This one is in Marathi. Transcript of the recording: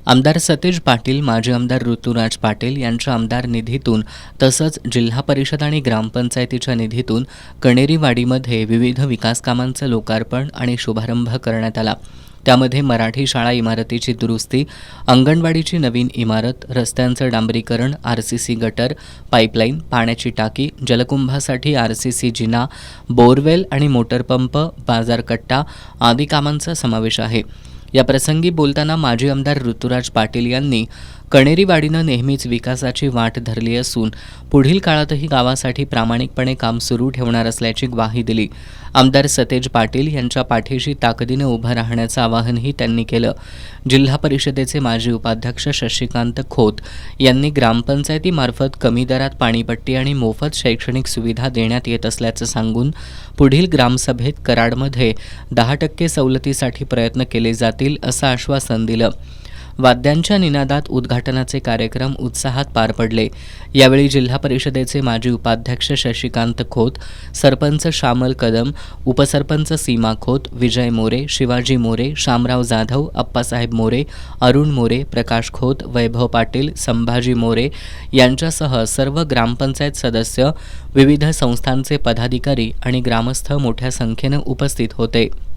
आमदार सतेज पाटील, माजी आमदार ऋतुराज पाटील यांच्या आमदार निधीतून तसंच जिल्हा परिषद आणि ग्रामपंचायतीच्या निधीतून कणेरीवाडीमध्ये विविध विकासकामांचं लोकार्पण आणि शुभारंभ करण्यात आला. त्यामध्ये मराठी शाळा इमारतीची दुरुस्ती, अंगणवाडीची नवीन इमारत, रस्त्यांचं डांबरीकरण, आरसीसी गटर, पाईपलाईन, पाण्याची टाकी, जलकुंभासाठी आरसीसी जिना, बोरवेल आणि मोटरपंप, बाजारकट्टा आदी कामांचा समावेश आहे. या प्रसंगी बोलताना माजी आमदार ऋतुराज पाटील यांनी कणेरीवाडीनं नेहमीच विकासाची वाट धरली असून पुढील काळातही गावासाठी प्रामाणिकपणे काम सुरू ठेवणार असल्याची ग्वाही दिली. आमदार सतेज पाटील यांच्या पाठीशी ताकदीनं उभं राहण्याचं आवाहनही त्यांनी केलं. जिल्हा परिषदेचे माजी उपाध्यक्ष शशिकांत खोत यांनी ग्रामपंचायतीमार्फत कमी दरात पाणीपट्टी आणि मोफत शैक्षणिक सुविधा देण्यात येत असल्याचं सांगून पुढील ग्रामसभेत कराडमध्ये 10% सवलतीसाठी प्रयत्न केले जातील असं आश्वासन दिलं. वाद्यांच्या निनादात उद्घाटनाचे कार्यक्रम उत्साहात पार पडले. यावेळी जिल्हा परिषदेचे माजी उपाध्यक्ष शशिकांत खोत, सरपंच श्यामल कदम, उपसरपंच सीमा खोत, विजय मोरे, शिवाजी मोरे, शामराव जाधव, अप्पासाहेब मोरे, अरुण मोरे, प्रकाश खोत, वैभव पाटील, संभाजी मोरे यांच्यासह सर्व ग्रामपंचायत सदस्य, विविध संस्थांचे पदाधिकारी आणि ग्रामस्थ मोठ्या संख्येनं उपस्थित होते.